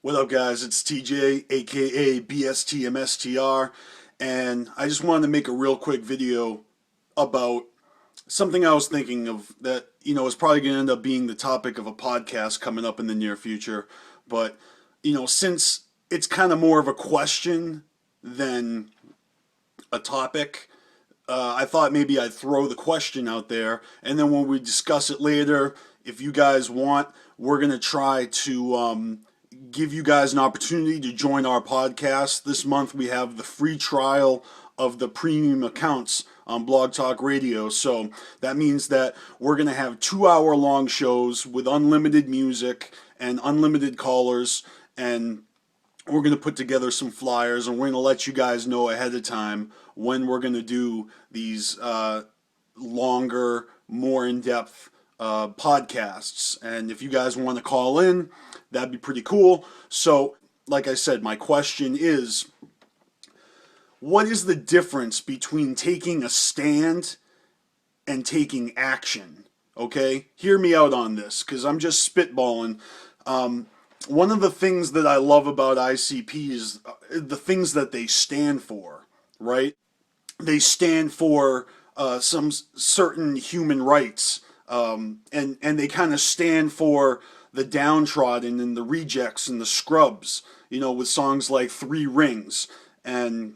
What up, guys? It's TJ, aka BSTMSTR, and I just wanted to make a real quick video about something I was thinking of that, is probably going to end up being the topic of a podcast coming up in the near future. But, since it's kind of more of a question than a topic, I thought maybe I'd throw the question out there, and then when we discuss it later, if you guys want, we're going to try to give you guys an opportunity to join our podcast. This month we have the free trial of the premium accounts on Blog Talk Radio. So that means that we're going to have 2 hour long shows with unlimited music and unlimited callers, and we're going to put together some flyers, and we're going to let you guys know ahead of time when we're going to do these longer, more in-depth podcasts. And if you guys want to call in, that'd be pretty cool. So, like I said, my question is, what is the difference between taking a stand and taking action? Okay? Hear me out on this, because I'm just spitballing. One of the things that I love about ICP is the things that they stand for, right? They stand for some certain human rights, and they kind of stand for the downtrodden and the rejects and the scrubs, with songs like Three Rings. And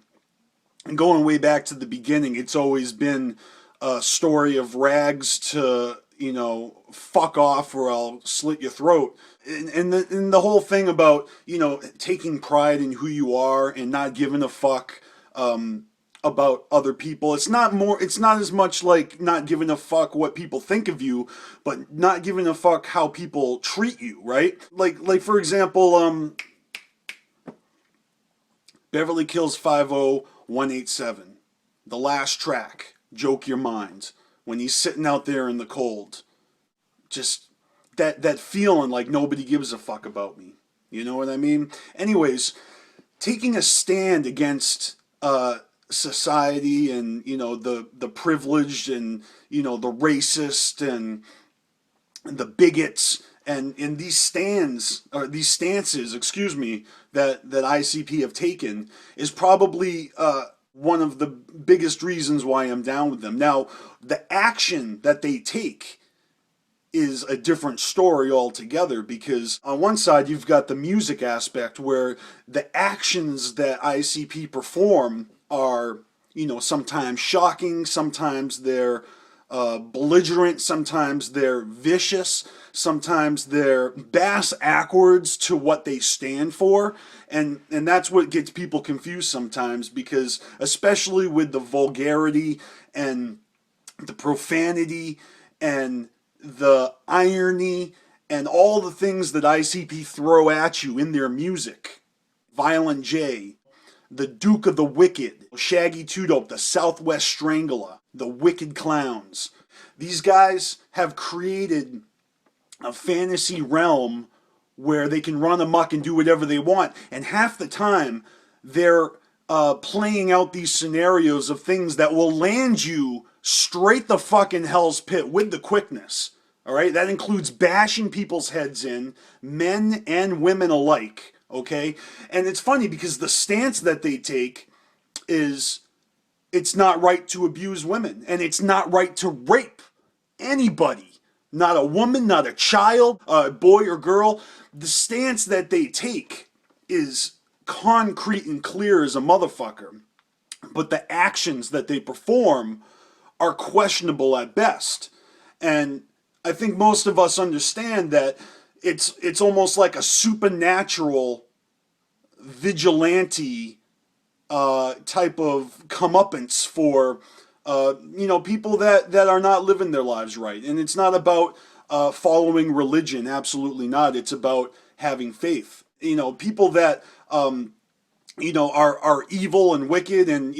going way back to the beginning, it's always been a story of rags to, fuck off or I'll slit your throat. And the whole thing about, taking pride in who you are and not giving a fuck about other people. It's not as much like not giving a fuck what people think of you, but not giving a fuck how people treat you, right? Like for example, Beverly Kills 50187, the last track, Joke Your Mind, when he's sitting out there in the cold. Just that feeling like nobody gives a fuck about me. You know what I mean? Anyways, taking a stand against society and the privileged and the racist and the bigots and these stances, that ICP have taken is probably one of the biggest reasons why I'm down with them. Now, the action that they take is a different story altogether, because on one side you've got the music aspect where the actions that ICP perform are, sometimes shocking, sometimes they're belligerent, sometimes they're vicious, sometimes they're bass-ackwards to what they stand for, and that's what gets people confused sometimes, because especially with the vulgarity and the profanity and the irony and all the things that ICP throw at you in their music. Violent J, the Duke of the Wicked, Shaggy Two Dope, the Southwest Strangler, the Wicked Clowns. These guys have created a fantasy realm where they can run amok and do whatever they want. And half the time, they're playing out these scenarios of things that will land you straight the fucking hell's pit with the quickness. All right? That includes bashing people's heads in, men and women alike. Okay? And it's funny because the stance that they take is it's not right to abuse women, and it's not right to rape anybody. Not a woman, not a child, a boy or girl. The stance that they take is concrete and clear as a motherfucker. But the actions that they perform are questionable at best. And I think most of us understand that it's almost like a supernatural vigilante type of comeuppance for people that are not living their lives right. And it's not about following religion, absolutely not. It's about having faith. People that are evil and wicked, and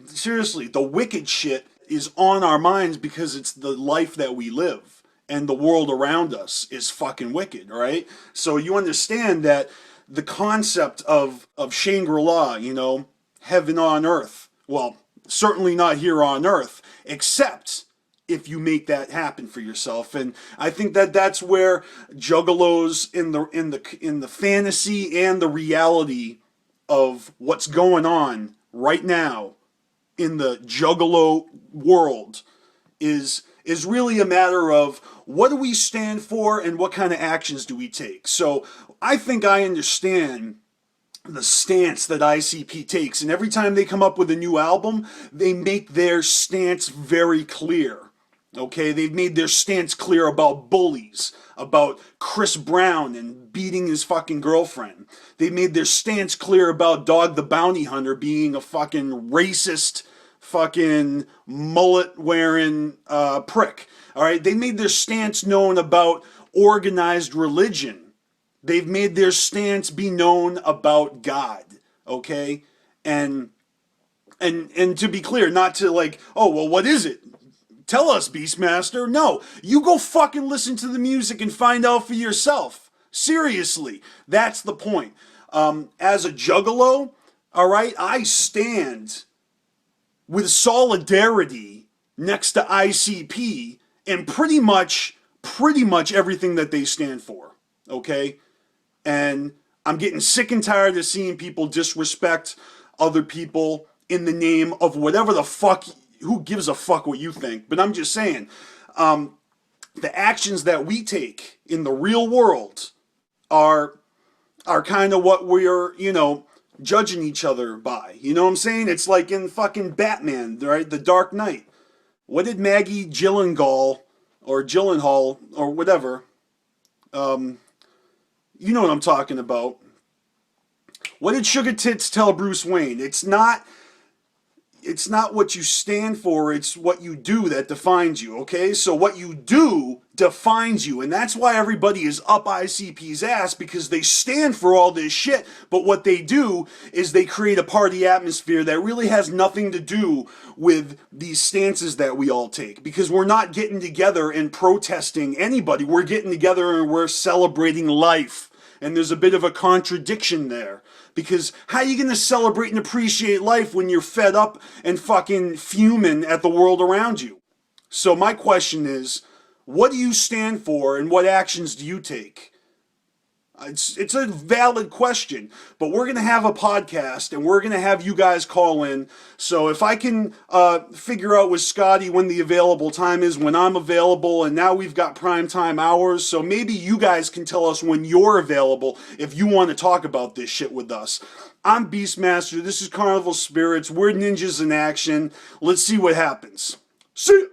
seriously, the wicked shit is on our minds because it's the life that we live, and the world around us is fucking wicked, right? So you understand that the concept of Shangri-La, heaven on earth, well, certainly not here on earth, except if you make that happen for yourself. And I think that that's where Juggalos in the fantasy and the reality of what's going on right now in the Juggalo world is really a matter of what do we stand for and what kind of actions do we take. So I think I understand the stance that ICP takes, and every time they come up with a new album, they make their stance very clear. Okay, they've made their stance clear about bullies, about Chris Brown and beating his fucking girlfriend. They made their stance clear about Dog the Bounty Hunter being a fucking racist, fucking mullet wearing prick. All right, they made their stance known about organized religion. They've made their stance be known about God. Okay, and to be clear, not to like, oh well, what is it? Tell us, Beastmaster. No, you go fucking listen to the music and find out for yourself. Seriously, that's the point. As a Juggalo, all right, I stand with solidarity next to ICP and pretty much everything that they stand for, okay? And I'm getting sick and tired of seeing people disrespect other people in the name of whatever the fuck. Who gives a fuck what you think? But I'm just saying, the actions that we take in the real world are kind of what we're, judging each other by. You know what I'm saying? It's like in fucking Batman, right? The Dark Knight. What did Maggie Gyllenhaal or whatever, you know what I'm talking about. What did Sugar Tits tell Bruce Wayne? It's not what you stand for, it's what you do that defines you, okay? So what you do defines you, and that's why everybody is up ICP's ass, because they stand for all this shit, but what they do is they create a party atmosphere that really has nothing to do with these stances that we all take, because we're not getting together and protesting anybody, we're getting together and we're celebrating life, and there's a bit of a contradiction there. Because how are you going to celebrate and appreciate life when you're fed up and fucking fuming at the world around you? So my question is, what do you stand for and what actions do you take? It's a valid question, but we're going to have a podcast and we're going to have you guys call in. So if I can figure out with Scotty when the available time is, when I'm available, and now we've got prime time hours, so maybe you guys can tell us when you're available if you want to talk about this shit with us. I'm Beastmaster. This is CarnivalSpirits. We're ninjas in action. Let's see what happens. See ya!